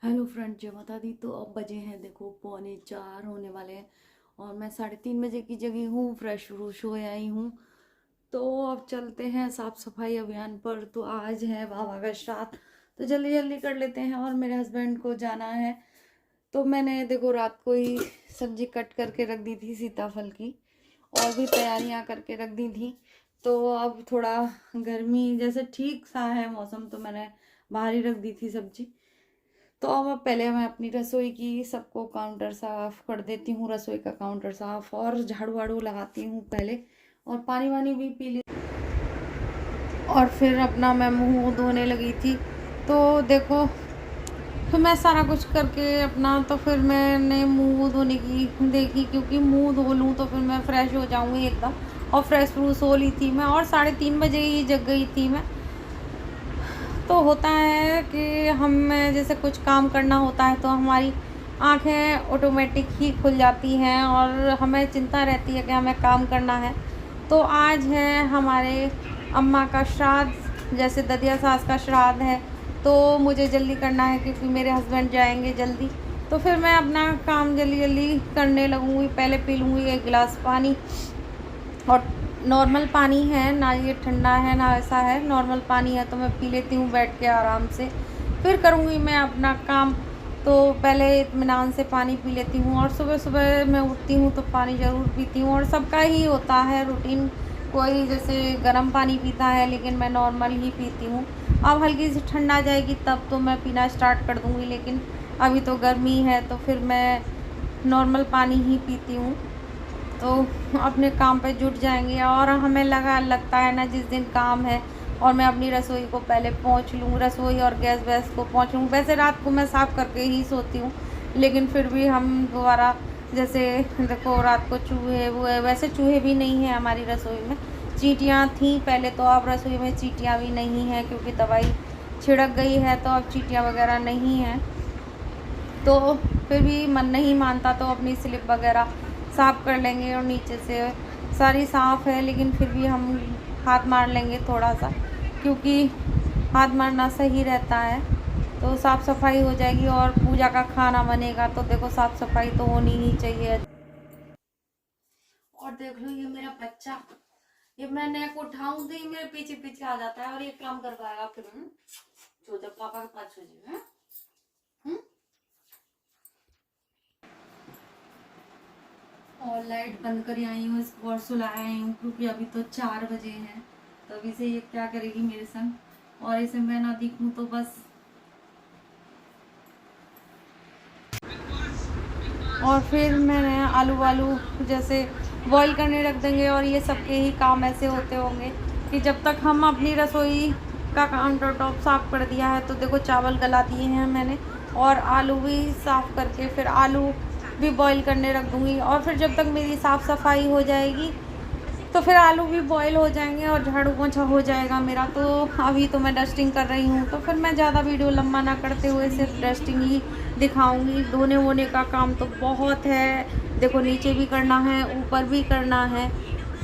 Hello friend, जय माता दी। तो अब बजे हैं देखो 3:45 होने वाले हैं और मैं 3:30 बजे की जगह हूँ, फ्रेश व्रूश हो आई हूँ। तो अब चलते हैं साफ सफाई अभियान पर। तो आज है बाबा का श्राद्ध, तो जल्दी जल्दी कर लेते हैं। और मेरे हस्बैंड को जाना है, तो मैंने देखो रात को ही सब्जी कट करके रख दी थी सीताफल की, और भी तैयारियां करके रख दी थी। तो अब थोड़ा गर्मी जैसे ठीक सा है मौसम, तो मैंने बाहर ही रख दी थी सब्जी। तो अब पहले मैं अपनी रसोई की सबको काउंटर साफ कर देती हूँ, रसोई का काउंटर साफ, और झाड़ू वाड़ू लगाती हूँ पहले, और पानी वानी भी पी ली। और फिर अपना मैं मुंह धोने लगी थी। तो देखो, फिर मैं सारा कुछ करके अपना, तो फिर मैंने मुंह धोने की देखी, क्योंकि मुंह धो लूँ तो फिर मैं फ्रेश हो जाऊँगी एकदम। और फ्रेश फ्रूश हो ली थी मैं, और 3:30 बजे ही जग गई थी मैं। तो होता है कि हमें जैसे कुछ काम करना होता है तो हमारी आंखें ऑटोमेटिक ही खुल जाती हैं, और हमें चिंता रहती है कि हमें काम करना है। तो आज है हमारे अम्मा का श्राद्ध, जैसे ददिया सास का श्राद्ध है, तो मुझे जल्दी करना है क्योंकि मेरे हस्बैंड जाएंगे जल्दी। तो फिर मैं अपना काम जल्दी जल्दी करने लगूँगी। पहले पी लूँगी 1 गिलास पानी, और नॉर्मल पानी है ना, ये ठंडा है ना ऐसा है, नॉर्मल पानी है, तो मैं पी लेती हूँ बैठ के आराम से। फिर करूँगी मैं अपना काम। तो पहले इत्मीनान से पानी पी लेती हूँ, और सुबह सुबह मैं उठती हूँ तो पानी ज़रूर पीती हूँ, और सबका ही होता है रूटीन। कोई जैसे गर्म पानी पीता है, लेकिन मैं नॉर्मल ही पीती हूँ। अब हल्की सी ठंड आ जाएगी तब तो मैं पीना स्टार्ट कर दूँगी, लेकिन अभी तो गर्मी है तो फिर मैं नॉर्मल पानी ही पीती हूँ। तो अपने काम पे जुट जाएंगे। और हमें लगता है ना, जिस दिन काम है और मैं अपनी रसोई को पहले पोंछ लूँ, रसोई और गैस वैस को पोंछ लूँ। वैसे रात को मैं साफ़ करके ही सोती हूँ, लेकिन फिर भी हम दोबारा, जैसे देखो रात को चूहे वो है, वैसे चूहे भी नहीं हैं हमारी रसोई में, चींटियाँ थी पहले। तो अब रसोई में चींटियाँ भी नहीं हैं, क्योंकि दवाई छिड़क गई है, तो अब चींटियाँ वगैरह नहीं हैं। तो फिर भी मन नहीं मानता तो अपनी स्लिप वगैरह साफ़ कर लेंगे, और नीचे से सारी साफ़ है, लेकिन फिर भी हम हाथ मार लेंगे थोड़ा सा, क्योंकि हाथ मारना सही रहता है। तो साफ़ सफाई हो जाएगी, और पूजा का खाना बनेगा तो देखो साफ़ सफाई तो होनी ही चाहिए। और देख लो ये मेरा बच्चा, ये मैं नेक उठाऊं तो ये मेरे पीछे पीछे आ जाता है, और ये काम करवाएगा फिर। जो जब पापा के पास हो जाए। और लाइट बंद कर आई हूँ, इसको और सुलाया आई हूँ, क्योंकि अभी तो 4 बजे हैं। तो अभी से ये क्या करेगी मेरे संग, और इसे मैं ना दिखूँ तो बस। और फिर मैंने आलू वालू जैसे बॉईल करने रख देंगे, और ये सबके ही काम ऐसे होते होंगे कि जब तक हम अपनी रसोई का काउंटर टॉप साफ़ कर दिया है, तो देखो चावल गला दिए हैं मैंने, और आलू भी साफ़ करके फिर आलू भी बॉईल करने रख दूँगी। और फिर जब तक मेरी साफ़ सफाई हो जाएगी तो फिर आलू भी बॉईल हो जाएंगे, और झाड़ू पोंछा हो जाएगा मेरा। तो अभी तो मैं डस्टिंग कर रही हूँ, तो फिर मैं ज़्यादा वीडियो लंबा ना करते हुए सिर्फ डस्टिंग ही दिखाऊंगी। धोने वोने का काम तो बहुत है, देखो नीचे भी करना है, ऊपर भी करना है,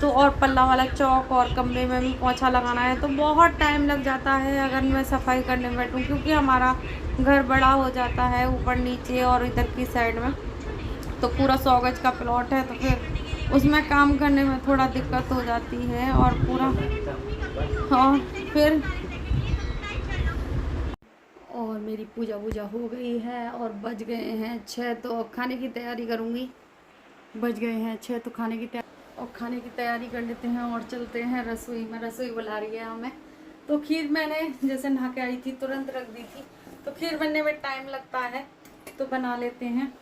तो और पल्ला वाला चौक और कमरे में भी पोंछा लगाना है। तो बहुत टाइम लग जाता है अगर मैं सफाई करने बैठूँ, क्योंकि हमारा घर बड़ा हो जाता है, ऊपर नीचे और इधर की साइड में तो पूरा 100 गज का प्लॉट है, तो फिर उसमें काम करने में थोड़ा दिक्कत हो जाती है। और पूरा, हाँ, फिर और मेरी पूजा वूजा हो गई है, और बज गए हैं 6, तो अब खाने की तैयारी करूँगी। बज गए हैं 6 तो खाने की तैयारी, और खाने की तैयारी कर लेते हैं, और चलते हैं रसोई में। रसोई बुला रही है हमें। तो खीर मैंने जैसे नहा के आई थी तुरंत रख दी थी, तो खीर बनने में टाइम लगता है, तो बना लेते हैं।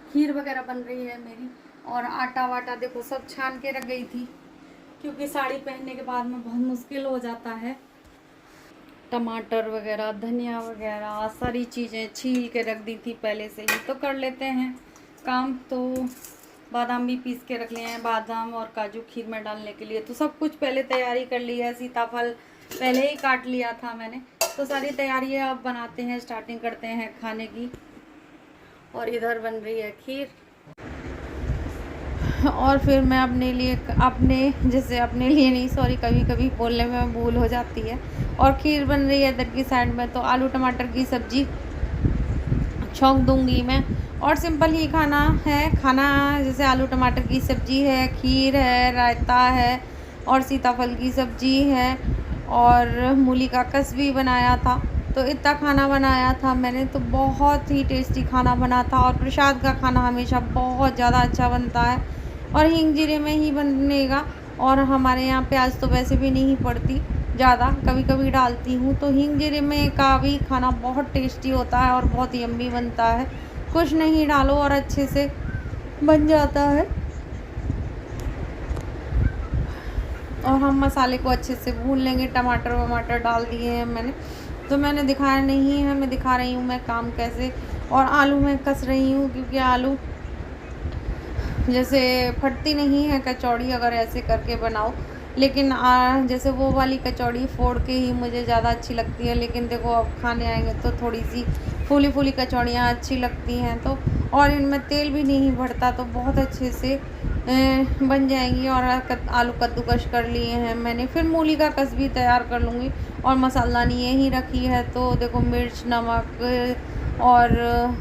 खीर वगैरह बन रही है मेरी, और आटा वाटा देखो सब छान के रख गई थी, क्योंकि साड़ी पहनने के बाद में बहुत मुश्किल हो जाता है। टमाटर वगैरह, धनिया वगैरह, सारी चीज़ें छील के रख दी थी पहले से ही। तो कर लेते हैं काम। तो बादाम भी पीस के रख लिए हैं, बादाम और काजू खीर में डालने के लिए। तो सब कुछ पहले तैयारी कर ली है। सीताफल पहले ही काट लिया था मैंने। तो सारी तैयारी अब बनाते हैं, स्टार्टिंग करते हैं खाने की। और इधर बन रही है खीर। और फिर मैं अपने लिए नहीं, सॉरी, कभी कभी बोलने में भूल हो जाती है। और खीर बन रही है इधर की साइड में, तो आलू टमाटर की सब्जी छौंक दूंगी मैं। और सिंपल ही खाना है, खाना जैसे आलू टमाटर की सब्ज़ी है, खीर है, रायता है और सीताफल की सब्ज़ी है और मूली का कस भी बनाया था। तो इतना खाना बनाया था मैंने, तो बहुत ही टेस्टी खाना बना था। और प्रसाद का खाना हमेशा बहुत ज़्यादा अच्छा बनता है और हींग जीरे में ही बनेगा। और हमारे यहाँ प्याज तो वैसे भी नहीं पड़ती ज़्यादा, कभी कभी डालती हूँ, तो हींग जीरे में का भी खाना बहुत टेस्टी होता है और बहुत यम्मी बनता है। कुछ नहीं डालो और अच्छे से बन जाता है। और हम मसाले को अच्छे से भून लेंगे। टमाटर वमाटर डाल दिए हैं मैंने, तो मैंने दिखाया नहीं है, मैं दिखा रही हूँ मैं काम कैसे। और आलू मैं कस रही हूँ क्योंकि आलू जैसे फटती नहीं है कचौड़ी अगर ऐसे करके बनाओ, लेकिन जैसे वो वाली कचौड़ी फोड़ के ही मुझे ज़्यादा अच्छी लगती है। लेकिन देखो अब खाने आएंगे तो थोड़ी सी फूली फूली कचौड़ियाँ अच्छी लगती हैं। तो और इनमें तेल भी नहीं बढ़ता, तो बहुत अच्छे से बन जाएंगी। और आलू कद्दूकश कर लिए हैं मैंने। फिर मूली का कस भी तैयार कर लूँगी। और मसालानी यही रखी है, तो देखो मिर्च नमक और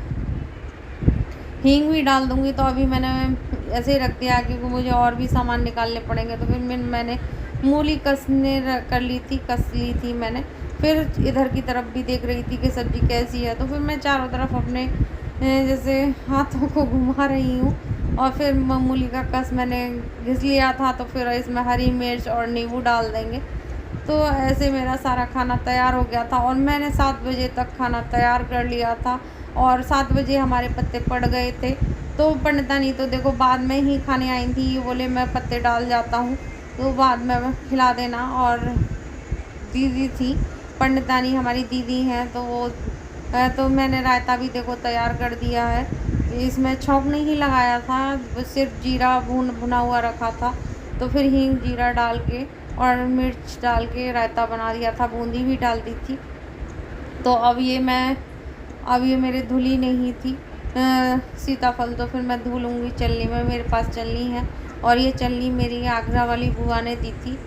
हींग भी डाल दूँगी। तो अभी मैंने ऐसे ही रख दिया क्योंकि मुझे और भी सामान निकालने पड़ेंगे। तो फिर मैंने मूली कर ली थी, कस ली थी मैंने। फिर इधर की तरफ भी देख रही थी कि सब्ज़ी कैसी है। तो फिर मैं चारों तरफ अपने जैसे हाथों को घुमा रही हूँ। और फिर मूली का कस मैंने घिस लिया था, तो फिर इसमें हरी मिर्च और नींबू डाल देंगे। तो ऐसे मेरा सारा खाना तैयार हो गया था और मैंने 7 बजे तक खाना तैयार कर लिया था। और 7 बजे हमारे पत्ते पड़ गए थे। तो पंडितानी तो देखो बाद में ही खाने आई थी, बोले मैं पत्ते डाल जाता हूँ तो बाद में खिला देना। और दीदी थी पंडितानी, हमारी दीदी हैं, तो वो तो मैंने रायता भी देखो तैयार कर दिया है। इसमें छौंक नहीं लगाया था, सिर्फ जीरा भुना हुआ रखा था। तो फिर हींग जीरा डाल के और मिर्च डाल के रायता बना दिया था, बूंदी भी डाल दी थी। तो अब ये मेरे धुली नहीं थी सीताफल, तो फिर मैं धुलूँगी चलनी में। मेरे पास चलनी है और ये चलनी मेरी आगरा वाली बुआ ने दी थी।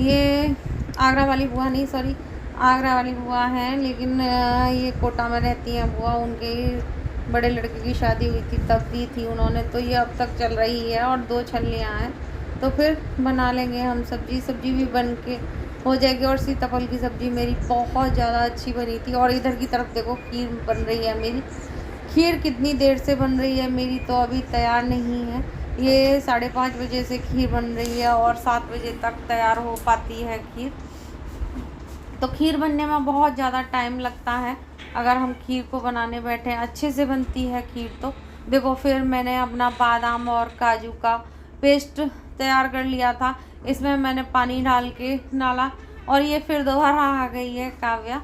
ये आगरा वाली बुआ नहीं, सॉरी, आगरा वाली बुआ हैं, लेकिन ये कोटा में रहती हैं बुआ। उनके बड़े लड़के की शादी हुई थी तब दी थी उन्होंने। तो ये अब तक चल रही है और 2 छल्लियाँ हैं। तो फिर बना लेंगे हम सब्ज़ी भी बन के हो जाएगी। और सीताफल की सब्ज़ी मेरी बहुत ज़्यादा अच्छी बनी थी। और इधर की तरफ देखो खीर बन रही है मेरी। खीर कितनी देर से बन रही है मेरी, तो अभी तैयार नहीं है। ये 5:30 बजे से खीर बन रही है और 7 बजे तक तैयार हो पाती है खीर। तो खीर बनने में बहुत ज़्यादा टाइम लगता है अगर हम खीर को बनाने बैठे। अच्छे से बनती है खीर तो। देखो फिर मैंने अपना बादाम और काजू का पेस्ट तैयार कर लिया था। इसमें मैंने पानी डाल के डाला। और ये फिर दोबारा आ गई है काव्या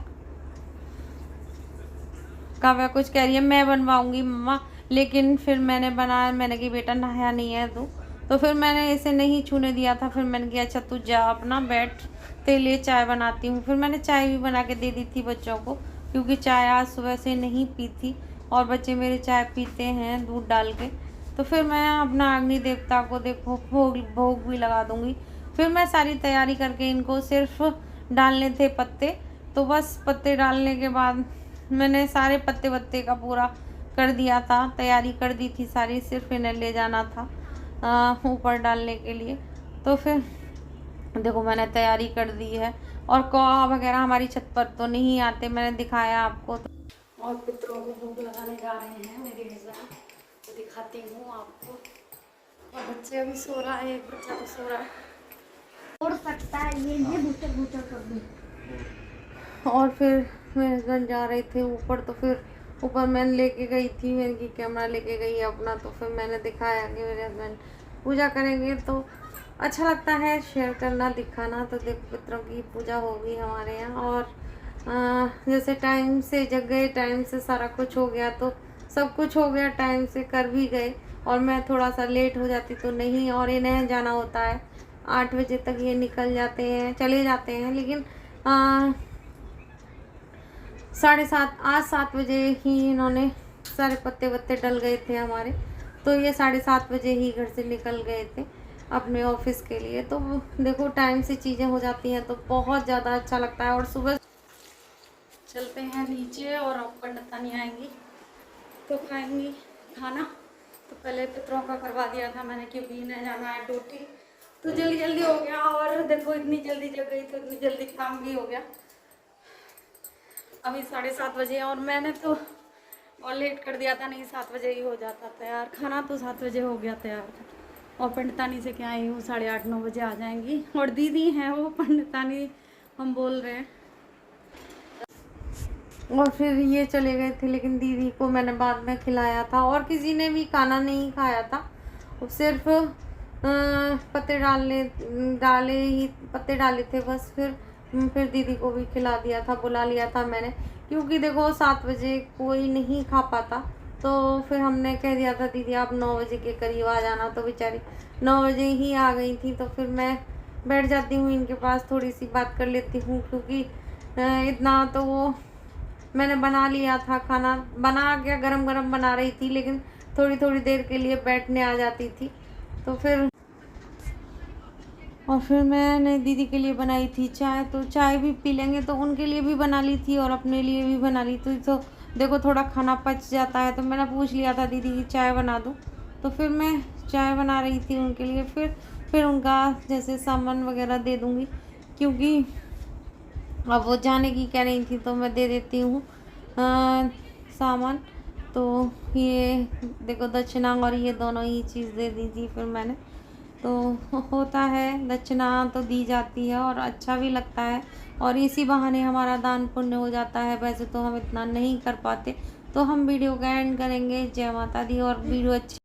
कुछ कह रही है मैं बनवाऊंगी मम्मा। लेकिन फिर मैंने कि बेटा नहाया नहीं है तू, तो फिर मैंने इसे नहीं छूने दिया था। फिर मैंने कहा अच्छा तू जा अपना बैठ, तेरे लिए चाय बनाती हूँ। फिर मैंने चाय भी बना के दे दी थी बच्चों को, क्योंकि चाय आज सुबह से नहीं पी थी और बच्चे मेरे चाय पीते हैं दूध डाल के। तो फिर मैं अपना अग्नि देवता को देखो भोग भी लगा दूँगी। फिर मैं सारी तैयारी करके इनको सिर्फ डालने थे पत्ते, तो बस पत्ते डालने के बाद मैंने सारे पत्ते वत्ते का पूरा कर दिया था, तैयारी कर दी थी सारी। सिर्फ इन्हें ले जाना था ऊपर डालने के लिए। तो फिर देखो मैंने तैयारी कर दी है। और कौआ वगैरह हमारी छत पर तो नहीं आते, मैंने दिखाया आपको। तो और पितरों को भोग लगाने जा रहे हैं मेरे हस्बैंड, तो दिखाती हूँ आपको। और बच्चे अभी सो रहा है, एक बच्चा तो सो रहा है, और सकता है ये भूचर भूचर कर दूँ। और फिर मेरे हस्बैंड जा रहे थे ऊपर, तो फिर ऊपर मैंने लेके गई थी, मेरी कैमरा लेके गई है अपना। तो फिर मैंने दिखाया कि मेरे हस्बैंड पूजा करेंगे, तो अच्छा लगता है शेयर करना, दिखाना। तो देव पितरों की पूजा होगी हमारे यहाँ। और जैसे टाइम से जग गए, टाइम से सारा कुछ हो गया, तो सब कुछ हो गया, टाइम से कर भी गए। और मैं थोड़ा सा लेट हो जाती तो नहीं। और इन्हें जाना होता है 8 बजे तक, ये निकल जाते हैं, चले जाते हैं। लेकिन 7:30 आज 7 बजे ही इन्होंने सारे पत्ते वत्ते डल गए थे हमारे, तो ये 7:30 बजे ही घर से निकल गए थे अपने ऑफिस के लिए। तो देखो टाइम से चीज़ें हो जाती हैं तो बहुत ज़्यादा अच्छा लगता है। और सुबह चलते हैं नीचे और अब पंडितानी आएंगी तो खाएंगी खाना। तो पहले पितरों का करवा दिया था मैंने, क्योंकि इन्हें जाना है ड्यूटी, तो जल्दी जल्दी हो गया। और देखो इतनी जल्दी जग गई तो इतनी जल्दी काम भी हो गया। अभी 7:30 बजे, और मैंने तो और लेट कर दिया था, नहीं 7 बजे ही हो जाता तैयार। खाना तो 7 बजे हो गया तैयार। और पंडितानी से क्या आई हूँ 8:30-9 बजे आ जाएंगी। और दीदी हैं वो पंडितानी, हम बोल रहे हैं। और फिर ये चले गए थे, लेकिन दीदी को मैंने बाद में खिलाया था, और किसी ने भी खाना नहीं खाया था। सिर्फ पत्ते डाले ही पत्ते डाले थे बस। फिर दीदी को भी खिला दिया था, बुला लिया था मैंने, क्योंकि देखो 7 बजे कोई नहीं खा पाता। तो फिर हमने कह दिया था दीदी आप 9 बजे के करीब आ जाना, तो बेचारी 9 बजे ही आ गई थी। तो फिर मैं बैठ जाती हूँ इनके पास, थोड़ी सी बात कर लेती हूँ, क्योंकि इतना तो वो मैंने बना लिया था खाना, बना के गरम गरम बना रही थी, लेकिन थोड़ी थोड़ी देर के लिए बैठने आ जाती थी। तो फिर मैंने दीदी के लिए बनाई थी चाय, तो चाय भी पी लेंगे, तो उनके लिए भी बना ली थी और अपने लिए भी बना ली थी। तो देखो थोड़ा खाना पच जाता है, तो मैंने पूछ लिया था दीदी की चाय बना दूँ, तो फिर मैं चाय बना रही थी उनके लिए। फिर उनका जैसे सामान वगैरह दे दूँगी, क्योंकि अब वो जाने की कह रही थी, तो मैं दे देती हूँ सामान। तो ये देखो दक्षिणा और ये दोनों ही चीज़ दे दी थी फिर मैंने। तो होता है, दक्षिणा तो दी जाती है और अच्छा भी लगता है, और इसी बहाने हमारा दान पुण्य हो जाता है। वैसे तो हम इतना नहीं कर पाते। तो हम वीडियो का एंड करेंगे। जय माता दी। और वीडियो अच्छी